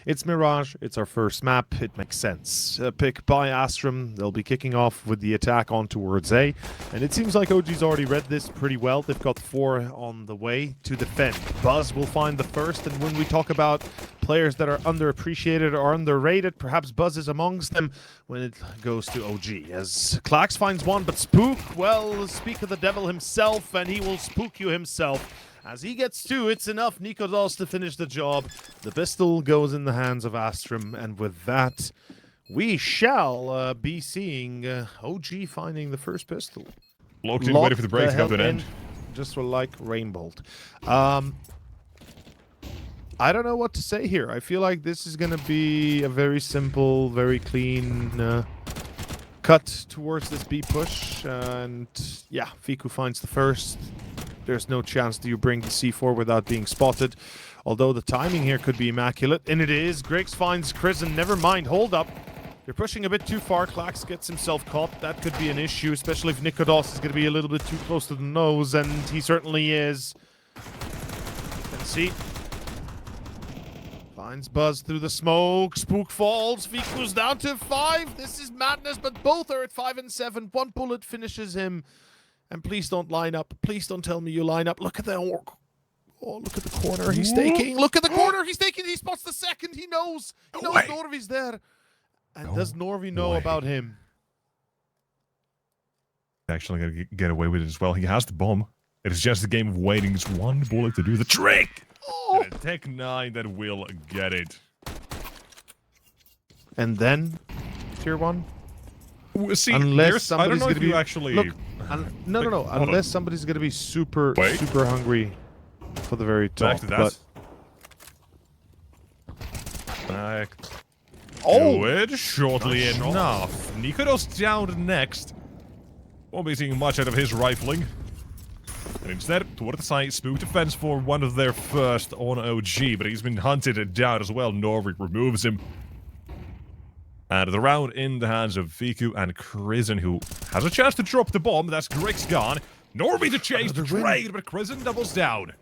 It's Mirage, it's our first map, it makes sense. Pick by Astrum, they'll be kicking off with the attack on towards A, and it seems like OG's already read this pretty well. They've got 4 on the way to defend. Buzz will find the first, and when we talk about players that are underappreciated or underrated, perhaps Buzz is amongst them when it goes to OG. As Klax finds one, but Spook, well, speak of the devil himself, and he will spook you himself. As he gets 2, it's enough Nikodos to finish the job. The pistol goes in the hands of Astrum, and with that, we shall be seeing OG finding the first pistol. Locked in, waiting for the break to come to an end. Just like Rainbolt. I don't know what to say here. I feel like this is going to be a very simple, very clean cut towards this B push. And yeah, Fiku finds the first. There's no chance that you bring the C4 without being spotted. Although the timing here could be immaculate. And it is. Griggs finds Krisen. Never mind. Hold up. They're pushing a bit too far. Klax gets himself caught. That could be an issue, especially if Nikodos is going to be a little bit too close to the nose. And he certainly is. Let's see. Finds Buzz through the smoke. Spook falls. Fiku's down to 5. This is madness, but both are at 5 and 7. One bullet finishes him. And please don't line up. Please don't tell me you line up. Look at the orc. Oh, look at the corner he's taking. Look at the corner he's taking. He spots the second. He knows. He knows Norvi's there. And does Norvi know about him? Actually going to get away with it as well. He has the bomb. It is just a game of waiting. It's one bullet to do the trick. Oh. And a Tech 9 that will get it. And then, tier 1? See, unless somebody's going to be actually. Look, no. Unless somebody's going to be super hungry for the very top. Back to that. Back to it shortly enough. Nikodos down next. Won't be seeing much out of his rifling. And instead, toward the side, Spook defense for one of their first on OG, but he's been hunted down as well. Norvik removes him. And the round in the hands of Fiku and Krisen, who has a chance to drop the bomb. That's Griggs gone. Norby to chase the trade, but Krisen doubles down.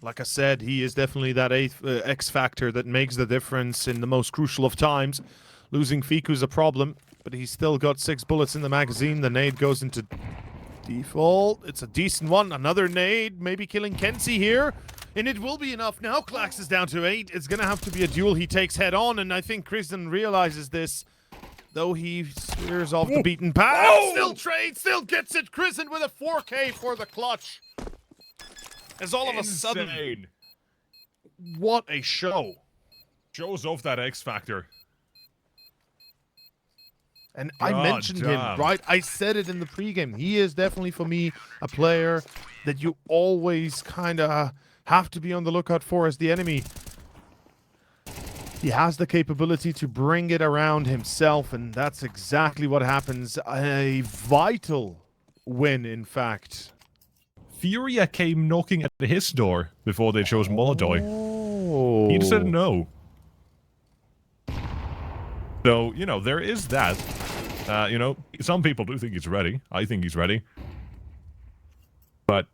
Like I said, he is definitely that X factor that makes the difference in the most crucial of times. Losing Fiku's a problem, but he's still got 6 bullets in the magazine. The nade goes into default. It's a decent one. Another nade, maybe killing Kenzie here. And it will be enough. Now Klax is down to 8. It's going to have to be a duel he takes head on, and I think Krisen realizes this. Though he steers off the beaten path. Still trades, still gets it. Krisen with a 4K for the clutch. As all of a sudden, what a show. Shows off that X factor. And I mentioned him, right? I said it in the pregame. He is definitely, for me, a player that you always kind of have to be on the lookout for as the enemy. He has the capability to bring it around himself, and that's exactly what happens. A vital win, in fact. Furia came knocking at his door before they chose Molotov. Oh. He said no. So, you know, there is that. You know, some people do think he's ready. I think he's ready. But,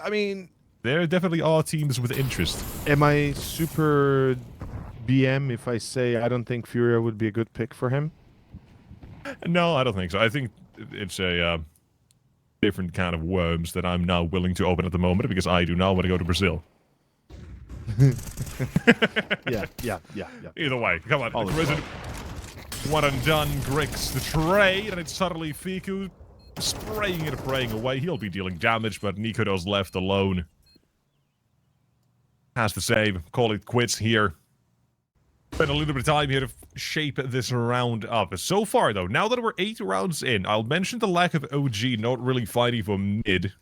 I mean, there definitely are teams with interest. Am I super BM if I say I don't think Furia would be a good pick for him? No, I don't think so. I think it's a different kind of worms that I'm now willing to open at the moment because I do not want to go to Brazil. Yeah. Either way, come on. Krisen, one and done. Griggs the trade, and it's suddenly Fiku spraying and praying away. He'll be dealing damage, but Nikodos left alone. Has to save. Call it quits here. Spend a little bit of time here to shape this round up. So far, though, now that we're 8 rounds in, I'll mention the lack of OG not really fighting for mid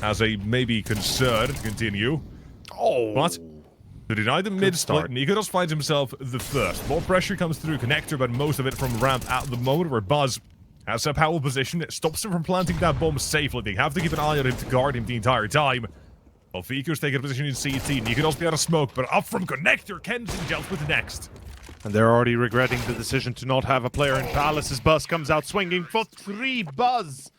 as a maybe concern to continue. But to deny the mid split, Nikodos finds himself the first. More pressure comes through connector, but most of it from ramp at the moment where Buzz has a power position. It stops him from planting that bomb safely. They have to keep an eye on him to guard him the entire time. While Fiku's taking a position in CT, Nikodos be out of smoke, but up from connector, Kenzie dealt with next. And they're already regretting the decision to not have a player in Palace as Buzz comes out swinging for 3. Buzz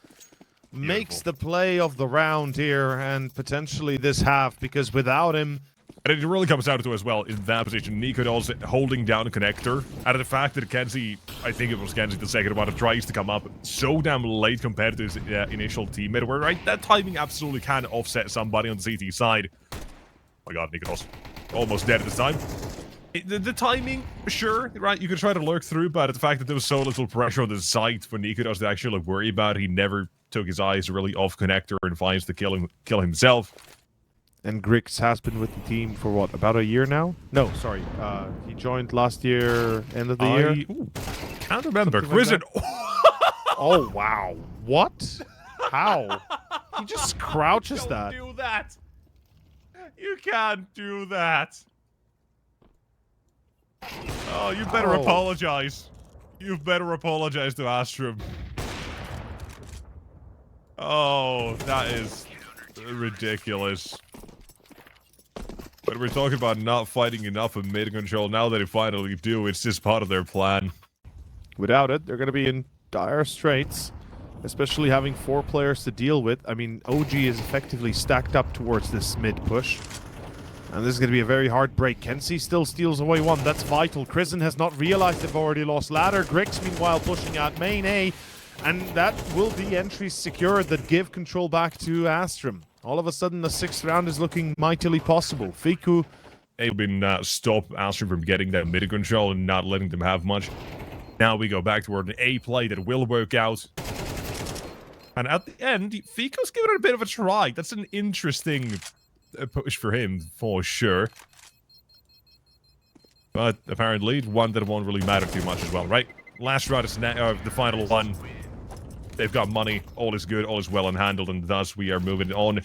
makes the play of the round here and potentially this half, because without him, And it really comes down to, as well, in that position, Nikodos holding down a connector. Out of the fact that Kenzie, I think it was Kenzie the second one, tries to come up so damn late compared to his initial teammate, where, right, that timing absolutely can offset somebody on the CT side. Oh my god, Nikodos. Almost dead at this time. The timing, sure, right, you could try to lurk through, but the fact that there was so little pressure on the site for Nikodos to actually worry about, he never took his eyes really off connector and finds the kill himself. And Grix has been with the team for what, about a year now? No, sorry. He joined last year, end of the year. Ooh, can't remember. Like oh, wow. What? How? He just crouches that. Don't do that. You can't do that. Oh, you better apologize. You better apologize to Astrum. Oh, that is ridiculous. But we're talking about not fighting enough of mid control. Now that they finally do, it's just part of their plan. Without it, they're going to be in dire straits, especially having 4 players to deal with. I mean, OG is effectively stacked up towards this mid push. And this is going to be a very hard break. Kenzie still steals away one. That's vital. Krisen has not realized they've already lost ladder. Grix, meanwhile, pushing out main A. And that will be entries secured that give control back to Astrum. All of a sudden, the 6th round is looking mightily possible. Fiku able to stop Astrum from getting that mid control and not letting them have much. Now we go back toward an A play that will work out. And at the end, Fiku's giving it a bit of a try. That's an interesting push for him, for sure. But apparently, one that won't really matter too much as well, right? Last round is the final one. They've got money. All is good. All is well and handled, and thus we are moving on.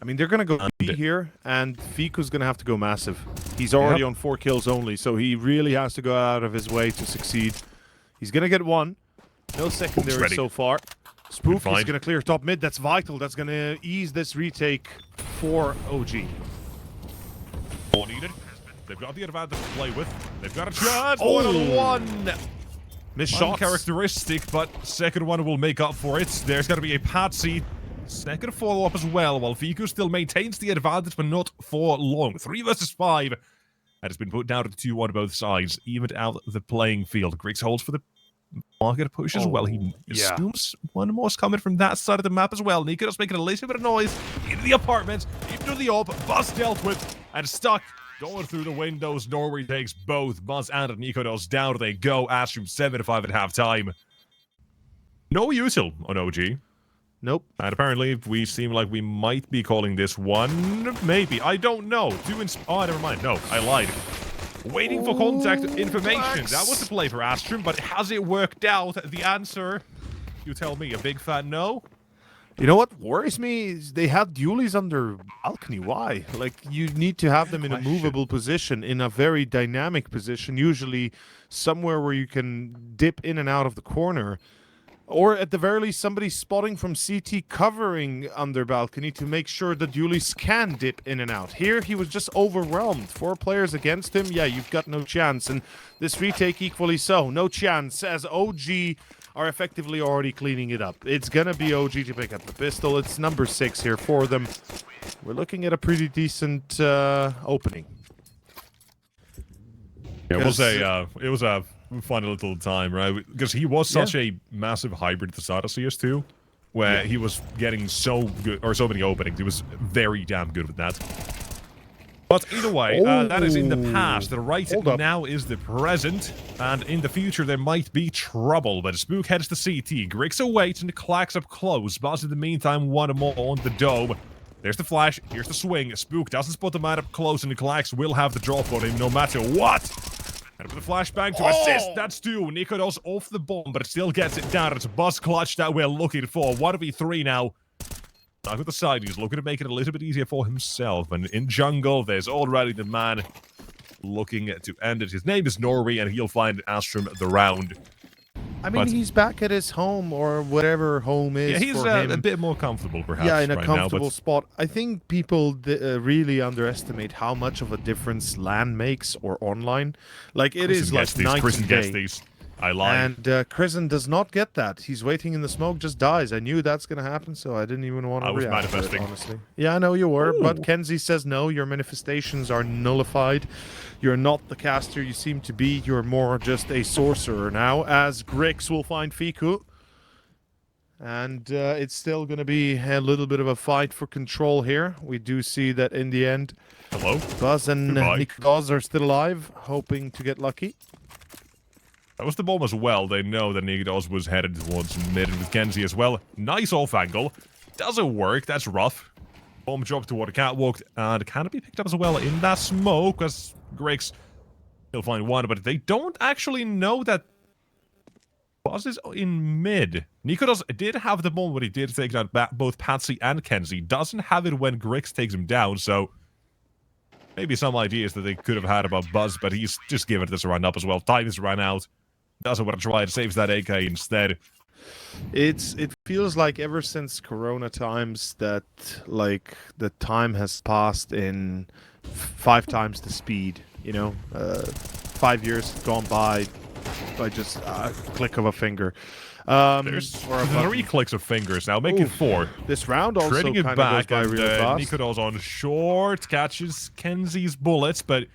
I mean, they're going to go B here, and Fiku's going to have to go massive. He's already on 4 kills only, so he really has to go out of his way to succeed. He's going to get 1. No secondary so far. Spook is going to clear top mid. That's vital. That's going to ease this retake for OG. All needed. They've got the advantage to play with. They've got a chance. 1-on-1. Missed shots. Uncharacteristic, but second one will make up for it. There's going to be a patsy. Second follow-up as well, while Fiku still maintains the advantage, but not for long. 3 versus 5. And it's been put down to 2 on both sides. Evened out the playing field. Griggs holds for the market push as well. He assumes one more's coming from that side of the map as well. Niko's making a little bit of noise into the apartment, into the op. Buzz dealt with and stuck. Going through the windows, Norway takes both. Buzz and Nikodos down they go. Astrum 7-5 at halftime. No util on OG. Nope. And apparently, we seem like we might be calling this one. Maybe. I don't know. Oh, never mind. No, I lied. Waiting for contact information. Flux. That was the play for Astrum, but has it worked out? The answer, you tell me. A big fat no? You know what worries me is they have dualies under balcony. Why? Like, you need to have them in a movable position, in a very dynamic position, usually somewhere where you can dip in and out of the corner. Or at the very least, somebody spotting from CT covering under balcony to make sure the dualies can dip in and out. Here, he was just overwhelmed. 4 players against him. Yeah, you've got no chance. And this retake equally so. No chance, as OG are effectively already cleaning it up. It's gonna be OG to pick up the pistol. It's number 6 here for them. We're looking at a pretty decent opening. Yeah, it was a fun little time, right? Because he was such a massive hybrid at the start of CS2, where he was getting so good, or so many openings. He was very damn good with that. But either way, that is in the past. Right now is the present, and in the future there might be trouble. But Spook heads to CT. Grix awaits and clacks up close. Buzz in the meantime, 1 more on the dome. There's the flash, here's the swing. Spook doesn't spot the man up close, and the clacks will have the drop on him no matter what. And with the flashbang to assist, that's 2. Nikodos off the bomb, but it still gets it down. It's a buzz clutch that we're looking for. 1v3 now. Now with the side, he's looking to make it a little bit easier for himself. And in jungle, there's already the man looking to end it. His name is Norway, and he'll find Astrum the round. I mean, he's back at his home, or whatever home is. Yeah, he's for him. A bit more comfortable, perhaps. Yeah, in a right comfortable now, spot. I think people really underestimate how much of a difference LAN makes or online. Like, it is like night and day. I lied. And Krisen does not get that. He's waiting in the smoke, just dies. I knew that's going to happen, so I didn't even want to react. I was to it, manifesting. honestly. Yeah, I know you were, but Ooh. Kenzie says no, your manifestations are nullified. You're not the caster you seem to be. You're more just a sorcerer now, as Grix will find Fiku. And it's still going to be a little bit of a fight for control here. We do see that in the end, Hello? Buzz and Nikos are still alive, hoping to get lucky. That was the bomb as well. They know that Nikos was headed towards mid with Kenzie as well. Nice off angle. Doesn't work. That's rough. Bomb dropped toward the catwalk. And can it be picked up as well in that smoke? As Grix will find one, but they don't actually know that Buzz is in mid. Nikos did have the bomb, but he did take down both Patsy and Kenzie. Doesn't have it when Grix takes him down, so maybe some ideas that they could have had about Buzz, but he's just given this a run up as well. Time is run out. Doesn't want to try and saves that AK instead. It feels like ever since Corona times that like the time has passed in 5 times the speed. You know, 5 years gone by just a click of a finger. There's or a 3 clicks of fingers now, making 4. This round also Trading it kind of back, goes by and real fast. Nikos on short, catches Kenzie's bullets, but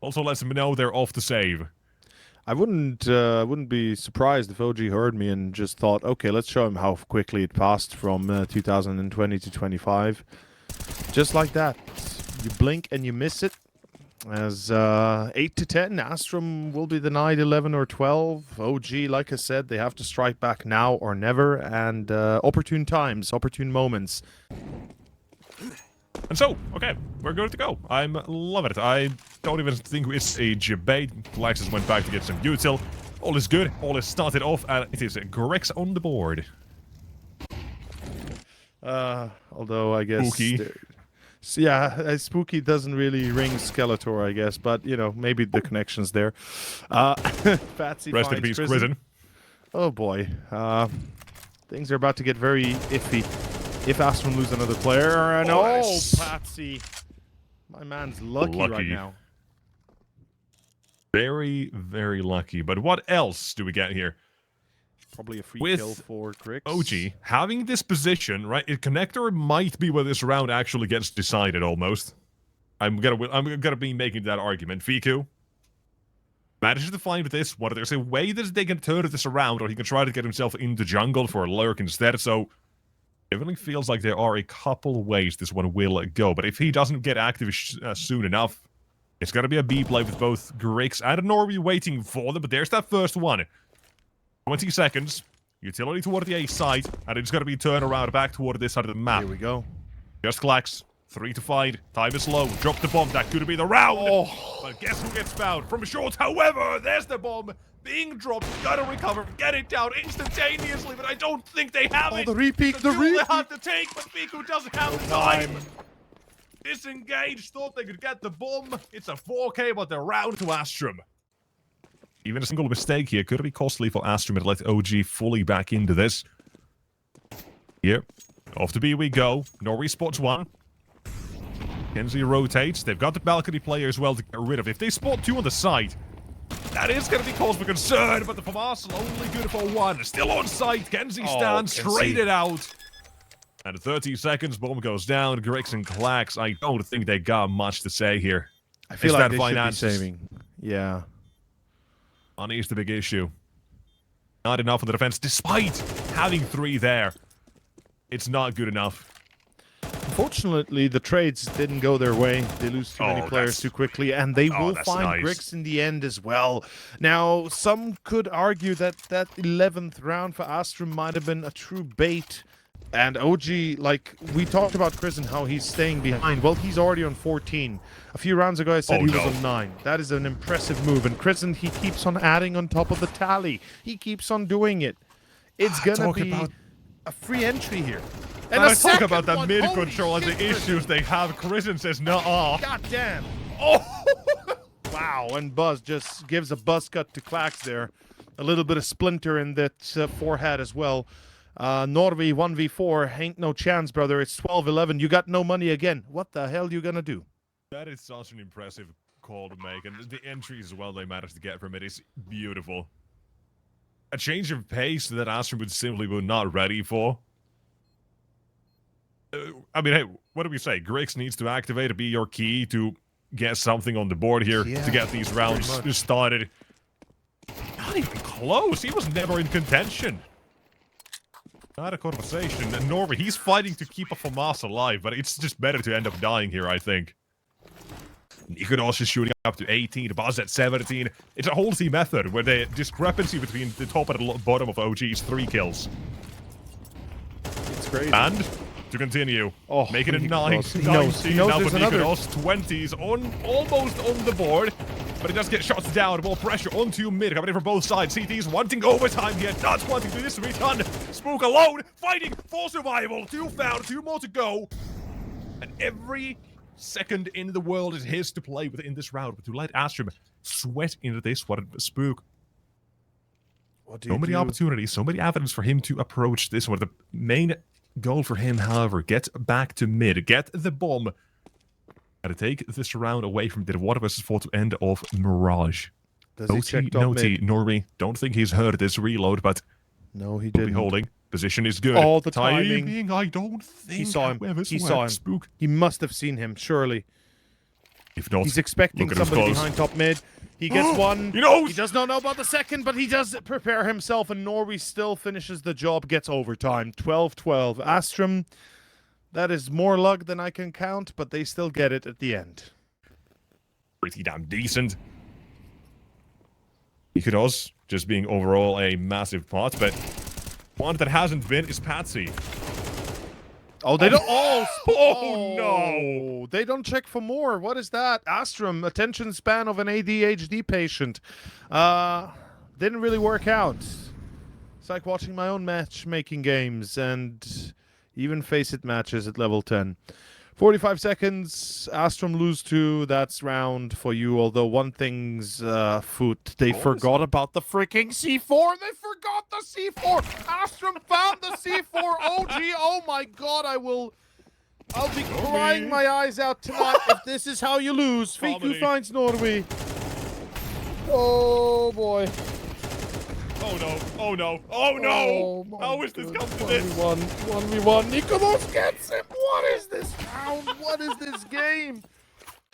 also lets him know they're off the save. I wouldn't be surprised if OG heard me and just thought, okay, let's show him how quickly it passed from 2020 to 25. Just like that. You blink and you miss it. As 8 to 10, Astrum will be denied 11 or 12. OG, like I said, they have to strike back now or never. And opportune times, opportune moments. And so, okay, we're good to go. I'm loving it. I don't even think it's a debate. Laxus went back to get some util. All is good. All is started off, and it is Grix on the board. Although I guess... Spooky. Yeah, spooky doesn't really ring Skeletor, I guess, but, you know, maybe the connection's there. Fatsy Rest in finds peace, Krisen. Oh, boy. Things are about to get very iffy. If Astrum lose another player, and Patsy. My man's lucky right now. Very, very lucky. But what else do we get here? Probably a free With kill for Grix. OG having this position, right? A connector might be where this round actually gets decided almost. I'm gonna be making that argument. Fiku manages to find this. What there's a way that they can turn this around, or he can try to get himself in the jungle for a lurk instead. So it really feels like there are a couple ways this one will go. But if he doesn't get active soon enough, it's gonna be a B play with both Grix and Norby waiting for them. But there's that first one. 20 seconds. Utility toward the A side, and it's gonna be turned around back toward this side of the map. Here we go. Just Clax. 3 to find. Time is low. Drop the bomb. That could be the round. Oh. But guess who gets found? From short, however, there's the bomb being dropped. Gotta recover. Get it down instantaneously, but I don't think they have it. The repeat, the the repeat. They have to take, but Fiku doesn't have the time. Disengaged. Thought they could get the bomb. It's a 4K, but they're round to Astrum. Even a single mistake here could be costly for Astrum to let OG fully back into this. Here. Off to B we go. Norby spots one. Kenzie rotates. They've got the balcony player as well to get rid of. If they spot 2 on the side, that is going to be cause for concern, but the FAMAS only good for 1. Still on site. Kenzie stands straight it out. And 30 seconds, bomb goes down. Grix and Clax, I don't think they got much to say here. I feel like they should be saving. Yeah. Money is the big issue. Not enough on the defense, despite having 3 there. It's not good enough. Unfortunately, the trades didn't go their way. They lose too many players too quickly, and they will find Grix in the end as well. Now, some could argue that that 11th round for Astrum might have been a true bait. And OG, like, we talked about Chris and how he's staying behind. Well, he's already on 14. A few rounds ago, I said he was on 9. That is an impressive move. And Chris, he keeps on adding on top of the tally. He keeps on doing it. It's going to be a free entry here. And I talk about that mid control and the issues they have. Krisen says, "Nuh-uh." God damn. Oh! Wow, and Buzz just gives a buzz cut to Clax there. A little bit of splinter in that forehead as well. Norby 1v4, ain't no chance, brother. It's 12-11. You got no money again. What the hell you gonna do? That is such an impressive call to make, and the entry as well they managed to get from it is beautiful. a change of pace that Astrum would simply be not ready for. I mean, hey, what do we say? Grix needs to activate to be your key to get something on the board here, to get these rounds started. Not even close. He was never in contention. Not a conversation. And Norway, he's fighting to keep a FAMAS alive, but it's just better to end up dying here, I think. Nikodos shooting up to 18, Buzz at 17. It's a whole team effort where the discrepancy between the top and the bottom of OG is 3 kills. It's crazy. And to continue, make it a 9. He knows Now there's for another. Nikodos, 20s almost on the board. But it does get shots down, more pressure onto mid, coming in from both sides. CTs wanting overtime here, not wanting to do this to be done. Spook alone, fighting for survival. 2 found, 2 more to go. And every second in the world is his to play with in this round. But to let Astrum sweat into this one, Spook. So many opportunities, so many avenues for him to approach this one. The main goal for him, however, get back to mid, get the bomb. Gotta take this round away from the 1 vs 4 to end off Mirage. Does he check top mid? Norby, don't think he's heard this reload, but no, he didn't. Holding. Position is good. All the timing. I don't think he saw him. He saw him. Spook. He must have seen him, surely. If not, he's expecting somebody behind top mid. He gets one. He knows. He does not know about the second, but he does prepare himself, and Norway still finishes the job, gets overtime. 12-12. Astrum, that is more luck than I can count, but they still get it at the end. Pretty damn decent. Nikodos just being overall a massive part, but one that hasn't been is Patsy. Oh, they don't. Oh, no. They don't check for more. What is that? Astrum, attention span of an ADHD patient. Didn't really work out. It's like watching my own matchmaking games and even face-it matches at level 10. 45 seconds. Astrum lose 2. That's round for you. Although one thing's foot. They forgot about the freaking C4. They forgot the C4. Astrum found the C4. OG. Oh my god. I'll be crying my eyes out tonight if this is how you lose. Fiku finds Norway. Oh boy. Oh no, oh no, oh no! Oh, how is this come to this? 1v1. Nikodos gets him! What is this round? What is this game?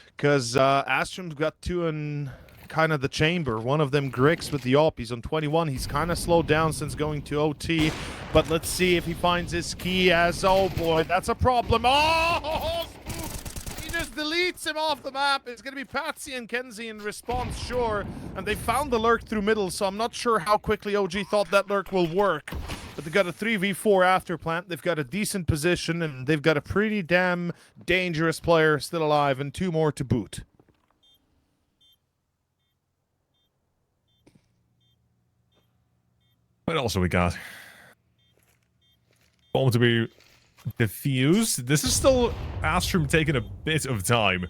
Because Astrum's got 2 in kind of the chamber. One of them Grix with the op. He's on 21. He's kind of slowed down since going to OT. But let's see if he finds his key as... Oh boy, that's a problem. Oh! He just deletes him off the map. It's going to be Patsy and Kenzie in response, sure. And they found the lurk through middle, so I'm not sure how quickly OG thought that lurk will work. But they've got a 3v4 after plant. They've got a decent position, and they've got a pretty damn dangerous player still alive, and 2 more to boot. What else have we got? Bomb to be defused. This is still Astrum taking a bit of time.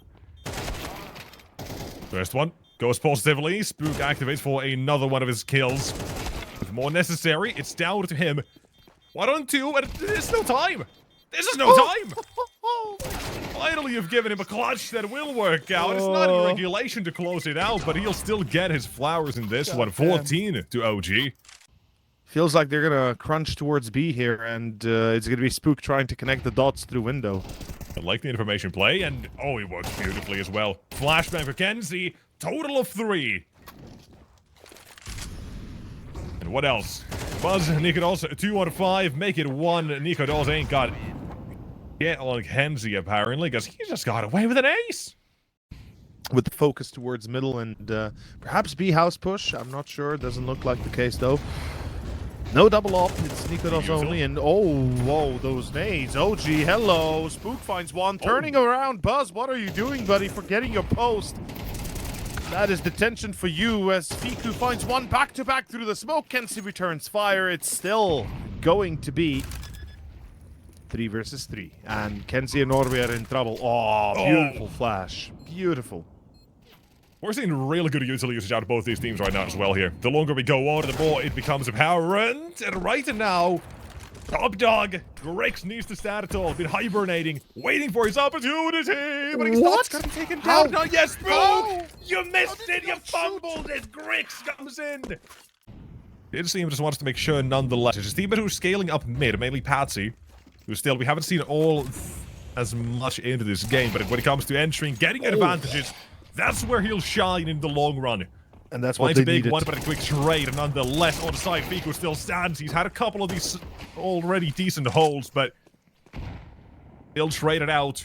First one goes positively. Spook activates for another one of his kills. If more necessary, it's down to him. 1 on 2, and there's no time. This is no time. Finally, you've given him a clutch that will work out. It's not in regulation to close it out, but he'll still get his flowers in this one. 14 to OG. Feels like they're going to crunch towards B here, and it's going to be Spook trying to connect the dots through window. I like the information play, and oh, it works beautifully as well. Flashbang for Kenzie, total of 3. And what else? Buzz, Nikodos, 2 out of 5, make it 1. Nikodos ain't got it on Kenzie, apparently, because he just got away with an ace. With the focus towards middle and perhaps B house push. I'm not sure. Doesn't look like the case, though. No double up, it's Nikodos only, and oh, whoa, those nades. OG, hello. Spook finds 1, turning around. Buzz, what are you doing, buddy? Forgetting your post. That is detention for you as Fiku finds 1 back-to-back through the smoke. Kenzie returns fire. It's still going to be 3 versus 3. And Kenzie and Norway are in trouble. Oh, beautiful flash. Beautiful. We're seeing really good utility usage out of both these teams right now as well here. The longer we go on, the more it becomes apparent. And right now, top dog, Grix needs to start it all. Been hibernating, waiting for his opportunity. But he's not going to take him down. No, yes, Spook! You missed it, you fumbled as Grix comes in. It seems just wants to make sure nonetheless. It's a team who's scaling up mid, mainly Patsy, who still, we haven't seen all as much into this game, but when it comes to entering, getting advantages, that's where he'll shine in the long run. And that's what Finds they a big needed. one, but a quick trade, and nonetheless, on the side, Fiku still stands. He's had a couple of these already decent holes, but he'll trade it out.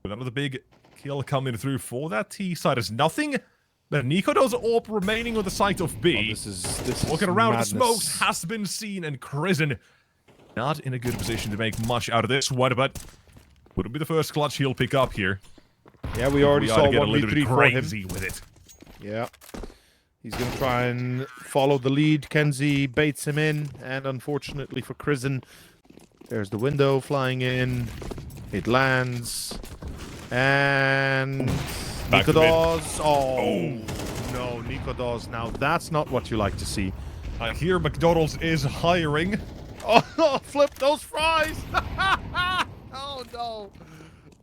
With another big kill coming through for that T side is nothing. The Nikodo's AWP remaining on the site of B. Oh, this is Walking around madness. the smokes has been seen, and Krisen not in a good position to make much out of this one, but wouldn't be the first clutch he'll pick up here. Yeah, we already saw get a little 1v3 bit for him. crazy with it. Yeah. He's going to try and follow the lead. Kenzie baits him in, and unfortunately for Krisen, there's the window flying in. It lands. And Back to Nikodos. Oh, no, Nikodos. Now, that's not what you like to see. I hear McDonald's is hiring. Oh, flip those fries! Oh, no.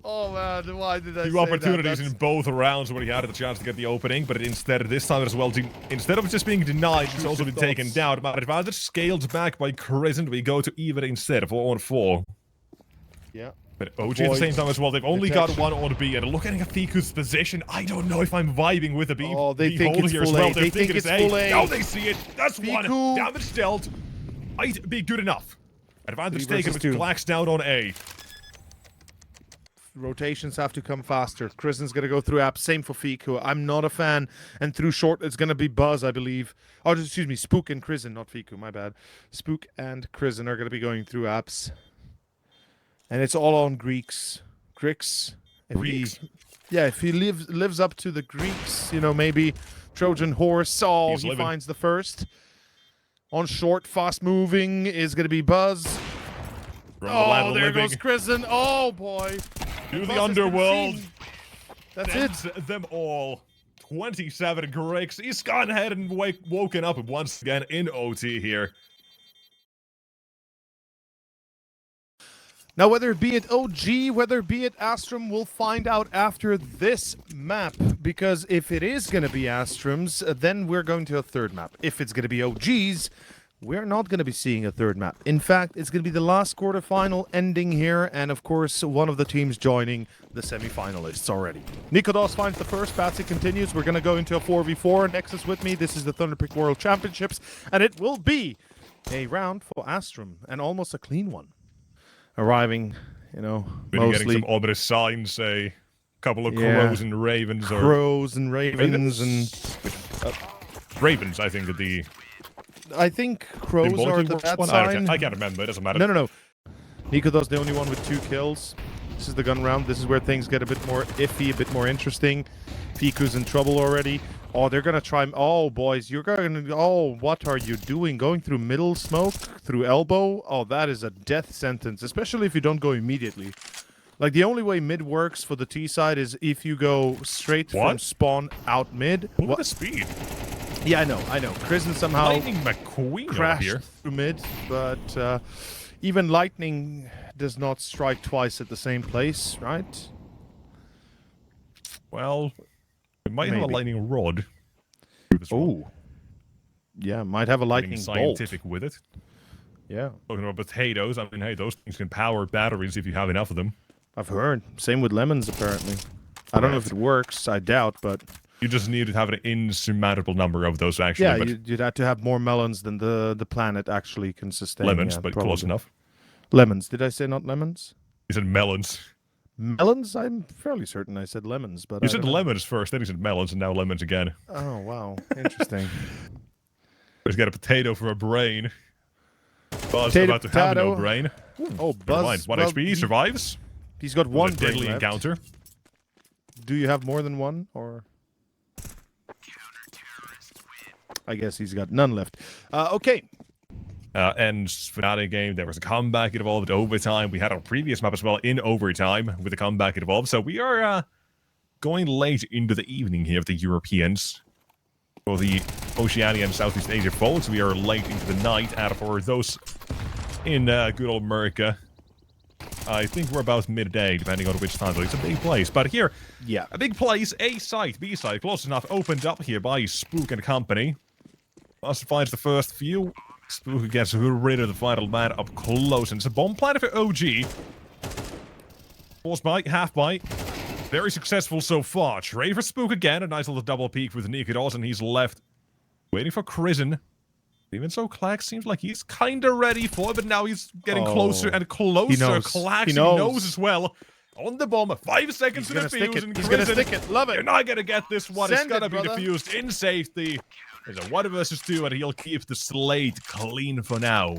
Oh, man, why did I say Two opportunities that? in both rounds when he had the chance to get the opening, but instead, this time as well, instead of just being denied, he's also been taken down. But advantage scaled back by Krisen. We go to even instead, 4-on-4. Yeah. But OG at the same time as well, they've only got one on B, and looking at Fiku's position, I don't know if I'm vibing with the B. Oh, they think hold it's here full as well. A. They think it's A. full A. Now they see it. That's Fiku. one. Damage dealt. Might be good enough. Advantage 3 taken versus with 2. Flax down on A. Rotations have to come faster. Krisen's going to go through apps. Same for Fiku. I'm not a fan. And through short, it's going to be Buzz, I believe. Oh, excuse me. Spook and Krisen, not Fiku. My bad. Spook and Krisen are going to be going through apps. And it's all on Greeks. Greeks. If he lives up to the Greeks, you know, maybe Trojan horse. Oh, he finds the first. On short, fast moving is going to be Buzz. Oh, there goes Krisen. Oh, boy. To the underworld. That's it. Them all. 27 Greeks. He's gone ahead and woken up once again in OT here. Now, whether it be it OG, whether it be it Astrum, we'll find out after this map. Because if it is going to be Astrum's, then we're going to a third map. If it's going to be OG's, we're not going to be seeing a third map. In fact, it's going to be the last quarterfinal ending here. And, of course, one of the teams joining the semi-finalists already. Nikodos finds the first. Patsy continues. We're going to go into a 4v4. Nexus with me. This is the Thunderpick World Championships. And it will be a round for Astrum. And almost a clean one. Arriving, you know, Maybe mostly getting some ominous signs, a couple of crows and ravens. Crows and ravens and... Ravens, I think, are the... I think crows are the bad sign. I can't remember, it doesn't matter. No. Nikodos the only one with 2 kills. This is the gun round. This is where things get a bit more iffy, a bit more interesting. Fiku's in trouble already. Oh, they're gonna try... Oh, boys, you're gonna... Oh, what are you doing? Going through middle smoke? Through elbow? Oh, that is a death sentence, especially if you don't go immediately. Like, the only way mid works for the T side is if you go straight from spawn out mid. What the speed? Yeah, I know. Krisen somehow Lightning McQueen crashed here. through mid, but even Lightning does not strike twice at the same place, right? Well, it might have a lightning rod. Oh. Yeah, might have a lightning scientific bolt. with it. Yeah. Talking about potatoes, I mean, hey, those things can power batteries if you have enough of them. I've heard. Same with lemons, apparently. I don't know if it works. I doubt, but... You just need to have an insurmountable number of those, actually. Yeah, but you'd have to have more melons than the planet actually can sustain. lemons, yeah, but probably. close enough. Lemons. Did I say not lemons? You said melons. Melons? I'm fairly certain I said lemons, but You said lemons first, then you said melons, and now lemons again. Oh, wow. Interesting. Let's get a potato for a brain. Buzz about to have no brain. Oh, Buzz. 1 HP, he survives. He's got 1 brain deadly left. encounter. Do you have more than 1, or...? I guess he's got none left. Okay. And fnatic game, there was a comeback, it evolved overtime. We had our previous map as well in overtime with a comeback, it evolved. So we are going late into the evening here of the Europeans. For the Oceania and Southeast Asia folks, we are late into the night. And for those in good old America, I think we're about midday, depending on which time. So it's a big place. But here, a big place, A site, B site, close enough, opened up here by Spook and company. Monster finds the first few. Spook gets rid of the final man up close, and it's a bomb planted for OG. Force bite, half bite. Very successful so far. Trade for Spook again, a nice little double peek with Nikodos, and he's left waiting for Krisen. Even so, Clax seems like he's kind of ready for it, but now he's getting closer and closer. He knows. Clax, He he knows. knows as well. On the bomb, 5 seconds to defuse, and He's gonna Krisen, stick it. Love it. you're not gonna get this one. Send It's gonna it, be brother. defused in safety. There's a 1 versus 2, and he'll keep the slate clean for now.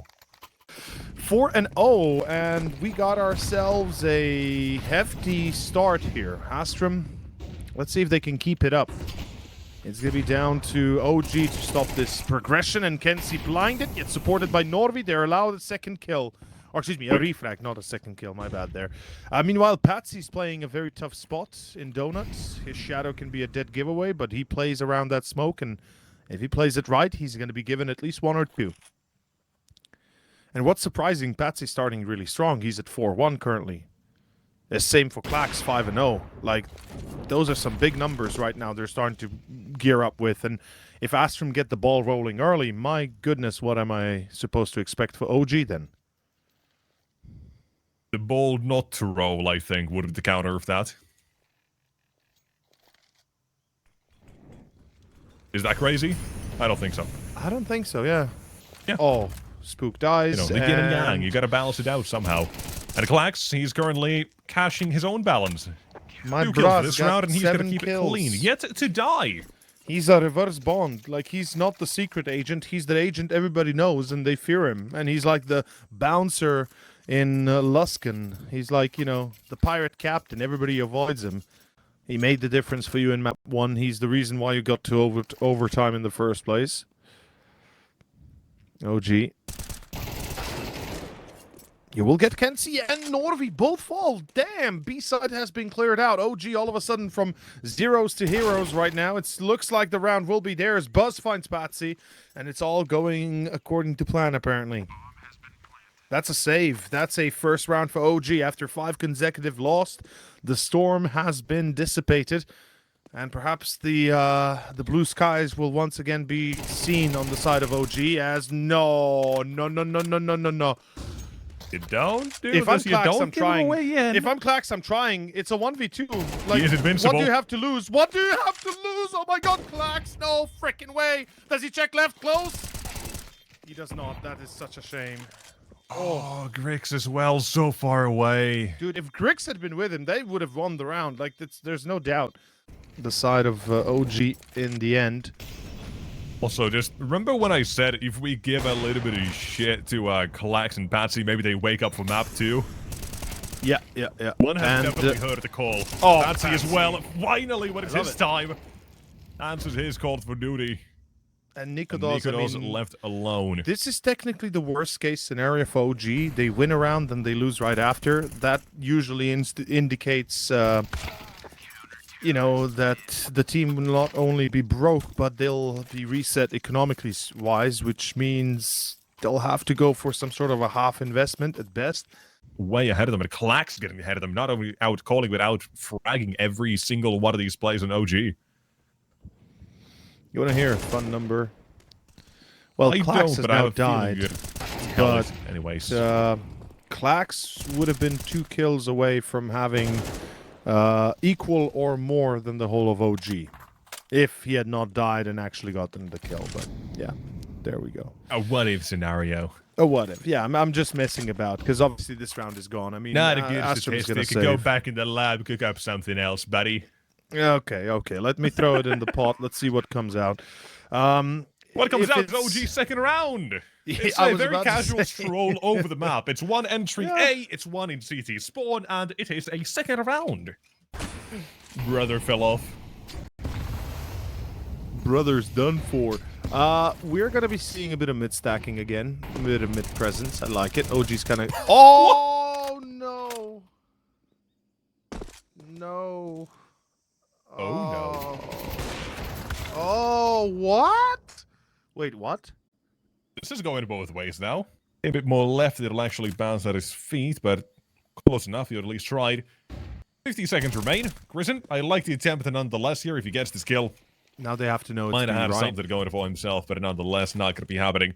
4-0, and we got ourselves a hefty start here. Astrum, let's see if they can keep it up. It's going to be down to OG to stop this progression, and Kenzie blinded, yet supported by Norvi. They're allowed a second kill. Or excuse me, a refrag, not a second kill, my bad there. Meanwhile, Patsy's playing a very tough spot in Donuts. His shadow can be a dead giveaway, but he plays around that smoke, and if he plays it right, he's going to be given at least 1 or 2. And what's surprising, Patsy's starting really strong. He's at 4-1 currently. The same for Clax, 5-0. Like, those are some big numbers right now they're starting to gear up with. And if Astrum get the ball rolling early, my goodness, what am I supposed to expect for OG then? The ball not to roll, I think, would be the counter of that. Is that crazy? I don't think so. I don't think so, yeah. Yeah. Oh, Spook dies. You know, the yin and yang, you gotta balance it out somehow. And Clax, he's currently cashing his own balance. My 2 kills for bruh's this got round, and he's gonna 7 keep kills. it clean. Yet to die. He's a reverse Bond. Like, he's not the secret agent. He's the agent everybody knows, and they fear him. And he's like the bouncer in Luskan. He's like, you know, the pirate captain. Everybody avoids him. He made the difference for you in map 1. He's the reason why you got to overtime in the first place. OG. You will get Kenzie and Norvi both fall. Damn, B-side has been cleared out. OG all of a sudden from zeros to heroes right now. It looks like the round will be theirs. Buzz finds Patsy, and it's all going according to plan, apparently. That's a save. That's a first round for OG. After 5 consecutive lost, the storm has been dissipated. And perhaps the blue skies will once again be seen on the side of OG as no. You don't do If I'm this, you Clax, don't I'm give him trying. away in. If I'm Clax, I'm trying. It's a 1v2. Like, He is invincible. what do you have to lose? What do you have to lose? Oh my god, Clax! No freaking way! Does he check left close? He does not. That is such a shame. Oh, Grix as well, so far away. Dude, if Grix had been with him, they would have won the round. Like, there's no doubt. The side of OG in the end. Also, just remember when I said if we give a little bit of shit to Clax and Patsy, maybe they wake up from map 2? Yeah. One has definitely heard the call. Oh, Patsy as well. Finally, when it's love his it. time, answers his call for duty. And And Nikodos, I Nikodos mean, left alone. this is technically the worst case scenario for OG. They win a round, then they lose right after. That usually indicates, you know, that the team will not only be broke, but they'll be reset economically wise, which means they'll have to go for some sort of a half investment at best. Way ahead of them, and Clax getting ahead of them, not only out calling, but out fragging every single one of these plays on OG. You want to hear a fun number? Well, I Clax don't, has but I have now a feeling died. good. But Anyways. Clax would have been 2 kills away from having equal or more than the whole of OG if he had not died and actually gotten the kill. But yeah, there we go. A what-if scenario. Oh, what if? Yeah, I'm just messing about because obviously this round is gone. I mean, Not a good Astrum is gonna statistic. Go save. back in the lab, cook up something else, buddy. Okay. Let me throw it in the pot. Let's see what comes out. What comes if out is it's- OG's second round. It's I a was very about to casual say. stroll over the map. It's 1 entry Yeah. A, it's 1 in CT spawn, and it is a second round. Brother fell off. Brother's done for. We're gonna be seeing a bit of mid stacking again, a bit of mid presence. I like it. OG's kind of. Oh no! No. Oh, no. Oh, what? Wait, what? This is going both ways now. A bit more left, it'll actually bounce at his feet, but close enough, he at least tried. 50 seconds remain. Grison, I like the attempt nonetheless here if he gets this kill. Now they have to know it's Might have had right. something going for himself, but nonetheless, not going to be happening.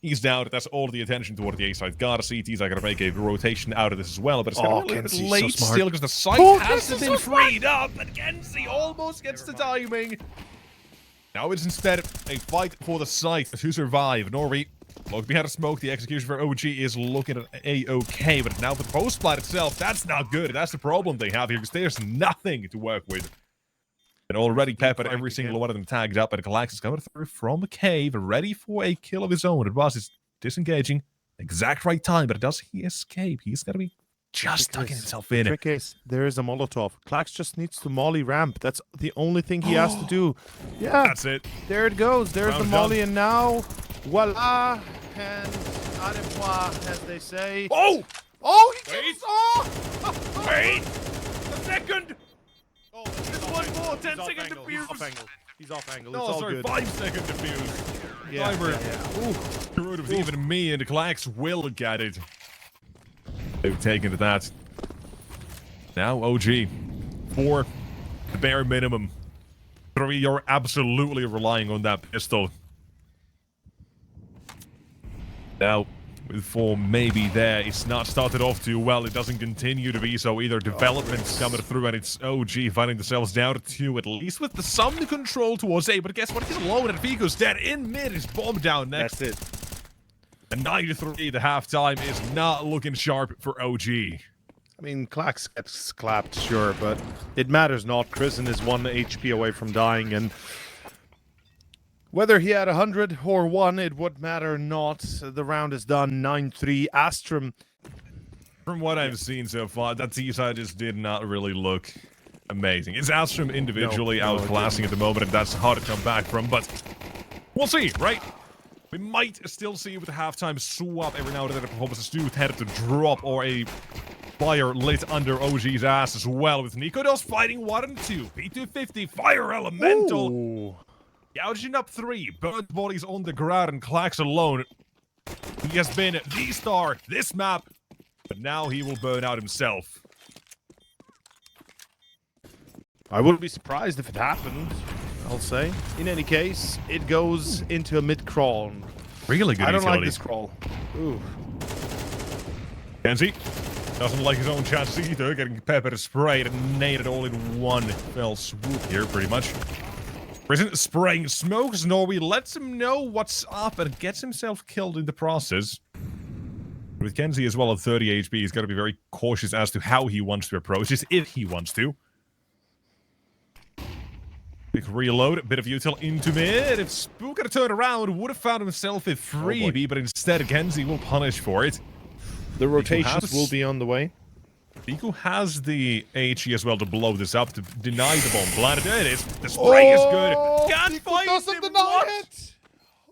He's down. That's all the attention toward the A side. Gotta see CTs are going to make a rotation out of this as well, but it's going to be a little bit late still because the site hasn't been freed up. And Genzi almost gets the timing. Now it's instead a fight for the site to survive. Norby look behind a smoke. The execution for OG is looking at A-OK, but now the post plat itself, that's not good. That's the problem they have here because there's nothing to work with. And already peppered every single one of them tagged up, and Galax is coming through from a cave, ready for a kill of his own. Advance is disengaging. Exact right time, but does he escape? He's got to be just tucking himself in. Trick is, there is a Molotov. Klax just needs to molly ramp. That's the only thing he has to do. Yeah. That's it. There it goes. There's Round the molly, and now, voila, and à revoir, as they say. Oh! Oh, he Wait. gets off! Wait! A second! Oh, There's one more 10-second defuse. He's off angle. He's off angle. No, It's all sorry, good. 5-second defuse. Yeah, Cyber. Ooh. Even me and Klax will get it. They've taken to that. Now OG. 4. The bare minimum. 3, you're absolutely relying on that pistol. Now, with 4 maybe there, it's not started off too well. It doesn't continue to be so either. Development's coming through, and it's OG finding themselves down to 2, at least with some control towards A. But guess what? He's alone, and Fico's dead. In mid is bomb down next. That's it. And 9-3, the halftime is not looking sharp for OG. I mean, Klax gets clapped, sure, but it matters not. Kristen is 1 HP away from dying, and whether he had 100 or 1, it would matter not. The round is done, 9-3. Astrum. From what I've seen so far, that T-side just did not really look amazing. It's Astrum individually outclassing at the moment, and that's hard to come back from, but we'll see, right? We might still see with the halftime swap every now and then a performance do tend to drop, or a fire lit under OG's ass as well, with Nikodos fighting 1 and 2. P250, Fire Elemental. Ooh. Gouging up 3, burnt bodies on the ground, and Klax alone. He has been the star this map, but now he will burn out himself. I wouldn't be surprised if it happened, I'll say. In any case, it goes into a mid-crawl. Really good I don't utility. like this crawl. Ooh. Kenzie doesn't like his own chances either, getting pepper sprayed and naded all in one fell swoop here, pretty much. Prison spraying smokes, Norby lets him know what's up and gets himself killed in the process. With Kenzie as well at 30 HP, he's got to be very cautious as to how he wants to approach this, if he wants to. Big reload, a bit of util into mid. If Spook had turned around, would have found himself a freebie, but instead Kenzie will punish for it. The rotations will be on the way. Pico has the HE as well to blow this up, to deny the bomb. Blinded, there it is. The spray is good. Can't find him. What?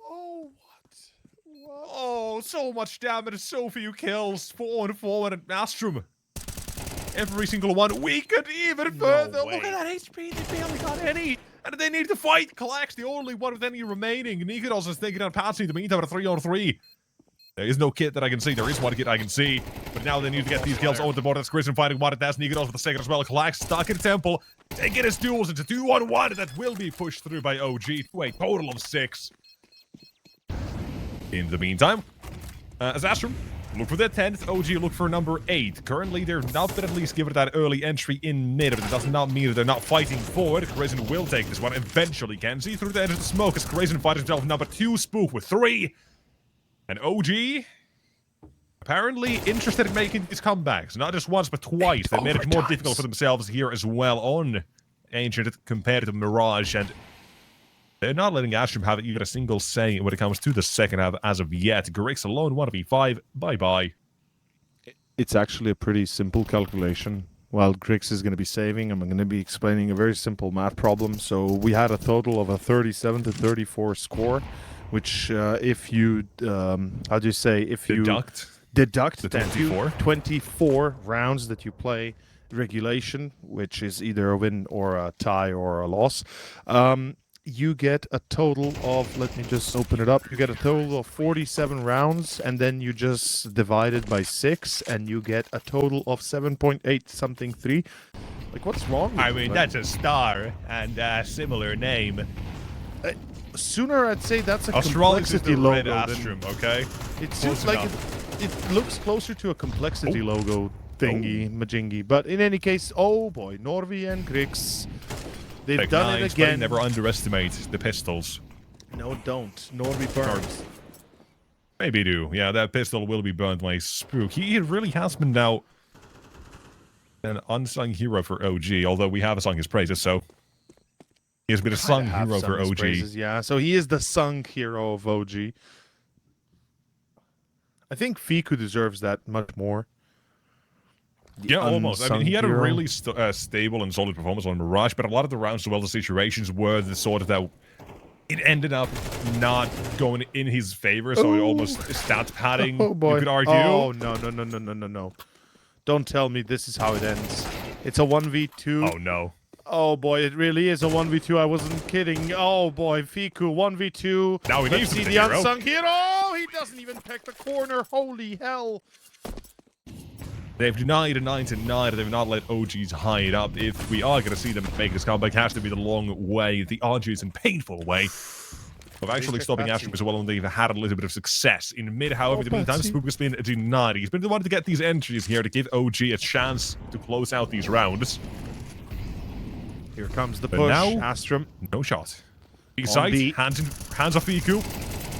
Oh, what? Oh, so much damage, so few kills. 4 and 4 and Astrum. Every single one weakened even further. Look at that HP, they barely got any. And they need to fight. Klax, the only one with any remaining. Nikodos is thinking on passing in the meantime at a 3-on-3. There is no kit that I can see. There is one kit I can see. But now they need to get these kills over the board. That's Grissom fighting one. That's Nikodos with the second as well. Klax stuck in Temple. Taking his duels into 2-on-1. That will be pushed through by OG to a total of 6. In the meantime, as Astrum look for their 10th, OG look for number 8. Currently, they're not been at least given that early entry in mid, but it does not mean that they're not fighting forward. Crazen will take this one eventually. Can see through the edge of the smoke as Crazen fights himself number 2 Spook with 3. And OG, apparently interested in making these comebacks. Not just once, but twice. They made it more difficult for themselves here as well on Ancient compared to Mirage. And they're not letting Astrum have even a single say when it comes to the second half as of yet. Grix alone, 1v5. Bye-bye. It's actually a pretty simple calculation. While Grix is going to be saving, I'm going to be explaining a very simple math problem. So we had a total of a 37-34 score, which if you, how do you say, if you deduct the 24 rounds that you play regulation, which is either a win or a tie or a loss, you get a total of, let me just open it up, you get a total of 47 rounds, and then you just divide it by 6, and you get a total of 7.8 something 3. Like, what's wrong with I you, mean, man? that's a star and a similar name. Sooner I'd say that's a Astralis is complexity the red logo. Astrum, okay? It seems like it looks closer to a complexity logo thingy, majingy. But in any case, oh boy, Norvi and Grix. They've Like, done it again. Never underestimate the pistols. No, don't. Norvi burns. Maybe do. Yeah, that pistol will be burned by Spook. He really has been now an unsung hero for OG, although we have sung his praises, so he has been a sung hero for OG. Praises, yeah, so he is the sung hero of OG. I think Fiku deserves that much more. Yeah, almost. I mean, he had a hero. really stable and solid performance on Mirage, but a lot of the rounds, as well, the situations were the sort of that it ended up not going in his favor, so it almost stats padding, oh boy. you could argue. Oh, no. Don't tell me this is how it ends. It's a 1v2. Oh, no. Oh boy, it really is a 1v2. I wasn't kidding. Oh boy, Fiku 1v2. Now he needs to see be the hero. unsung hero. Oh, he doesn't even pick the corner. Holy hell. They've denied a 9-9. They've not let OGs hide up. If we are going to see them make this comeback, it has to be the long way, the arduous and painful way of actually stopping Astrum as well, and they've had a little bit of success in mid. However, in the meantime, Spook has been denied. He's been the one to get these entries here to give OG a chance to close out these rounds. Here comes the But push. now, Astrum. no shot. B-side, hands off Fiku.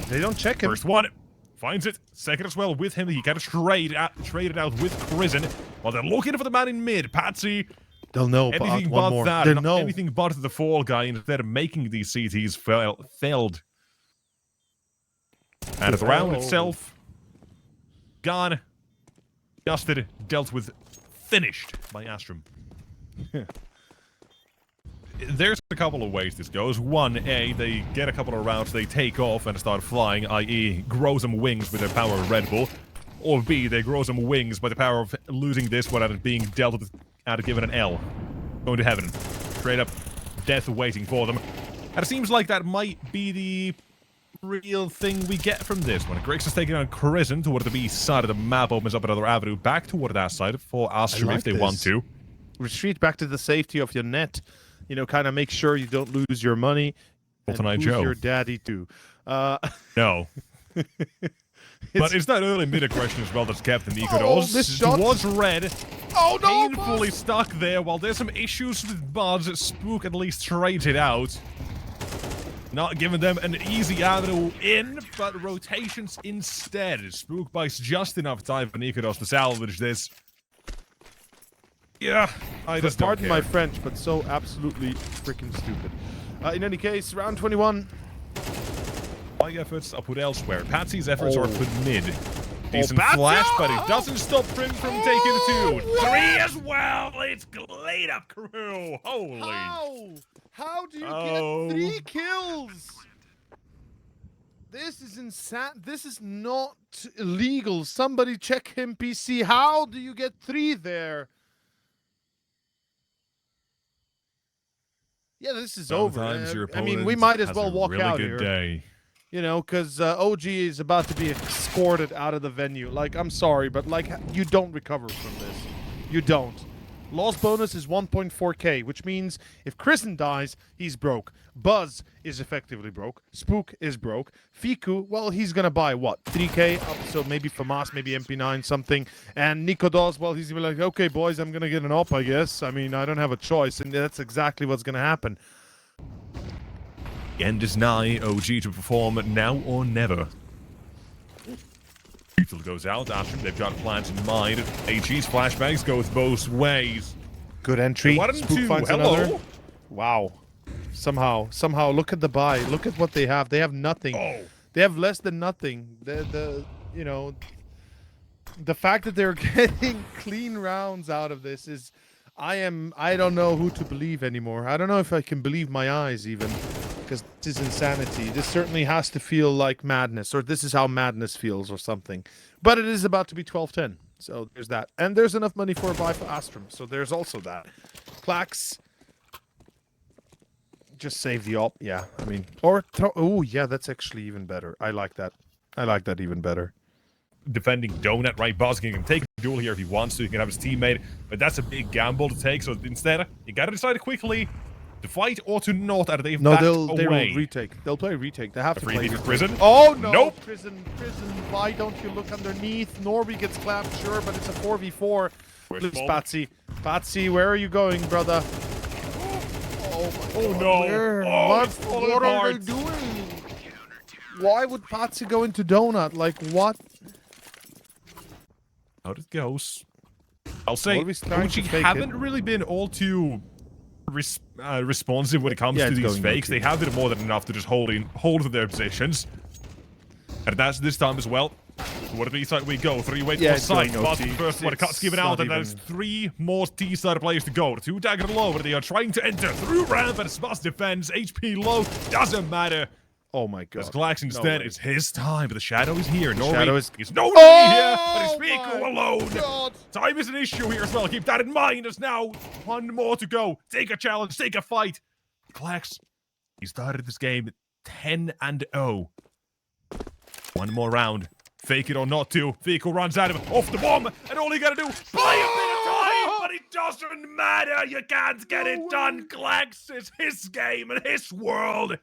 They don't check him. First one. Finds it. Second as well with him. He kind of traded out with Prison. While they're looking for the man in mid. Patsy. They'll know Anything one but more. that. They'll know. Anything but the fall guy instead of making these CTs failed. And the round itself, gone, dusted, dealt with, finished by Astrum. There's a couple of ways this goes. One, A, they get a couple of rounds, they take off and start flying, i.e. grow some wings with the power of Red Bull. Or B, they grow some wings by the power of losing this one and being dealt with, given an L. Going to heaven. Straight up death waiting for them. And it seems like that might be the real thing we get from this one. Grix is taking on Crescent toward the B side of the map, opens up another avenue back toward that side for Astrum if they want to. Retreat back to the safety of your net. You know, kind of make sure you don't lose your money. And lose your daddy too. No. But it's that early mid aggression as well that's kept in Ecodos. This shot was red. Oh no! Painfully stuck there. While there's some issues with Buzz, Spook at least traded out. Not giving them an easy avenue in, but rotations instead. Spook buys just enough time for Ecodos to salvage this. Yeah, I just don't pardon care. my French, but so absolutely freaking stupid. In any case, round 21. My efforts are put elsewhere. Patsy's efforts are put mid. Decent Patsy! flash, but it doesn't stop him from taking the 2. 3 as well. It's Glade Up Crew. Holy. How do you get 3 kills? This is insane. This is not illegal. Somebody check him PC. How do you get 3 there? Yeah, this is over. I mean, we might as well walk out here. Day. You know, because OG is about to be escorted out of the venue. Like, I'm sorry, but, like, you don't recover from this. You don't. Loss bonus is 1.4k, which means if Kristen dies, he's broke. Buzz is effectively broke. Spook is broke. Fiku, well, he's going to buy, what, 3k? So maybe FAMAS, maybe MP9, something. And Nikodos, well, he's going to be like, okay, boys, I'm going to get an op, I guess. I mean, I don't have a choice, and that's exactly what's going to happen. End is nigh. OG to perform now or never. Lethal goes out. Astrum, they've got plans in mind. AG's flashbangs goes both ways. Good entry. Spook finds another. Wow. Somehow, look at the buy. Look at what they have. They have nothing. Oh. They have less than nothing. You know, the fact that they're getting clean rounds out of this is, I don't know who to believe anymore. I don't know if I can believe my eyes even, because this is insanity. This certainly has to feel like madness, or this is how madness feels or something. But it is about to be 12-10. So there's that. And there's enough money for a buy for Astrum. So there's also that. Clax. Just save the op. Yeah, I mean, or throw. Oh, yeah, that's actually even better. I like that. I like that even better. Defending Donut, right? Buzz can take a duel here if he wants to. He can have his teammate, but that's a big gamble to take. So instead, you got to decide quickly. to fight or to not, and they've No, backed they away. will retake. They'll play retake. They have to play for retake. prison? Oh no! Nope. Prison. Why don't you look underneath? Norby gets clapped, sure, but it's a 4v4. Lose Patsy. Patsy, where are you going, brother? Oh no! Where? Oh, it's falling What are apart. they doing? Why would Patsy go into Donut? Like what? Out it goes. I'll say, What are we trying to OG fake haven't it? really been all too responsive when it comes Yeah, to it's these going fakes. OG. They have been more than enough to just hold to their positions. And that's this time as well. So what B side we go? 3-way Yeah, for it's side. going But OG. first one, cuts given It's out, not and there's even- 3 more T-side players to go. 2 dagger low, but they are trying to enter through ramp, and Smuts defends. HP low, doesn't matter. Oh my As god. Glax instead, way. it's his time, but the shadow is here. Shadow is- He's nowhere here, but it's Fico my alone. God. Time is an issue here as well. Keep that in mind. There's now 1 more to go. Take a challenge, take a fight. Glax, he started this game 10-0. 1 more round. Fake it or not to. Fico runs at him off the bomb, and all you gotta do, buy a bit of time, but it doesn't matter. You can't get it done. Glax is his game and his world.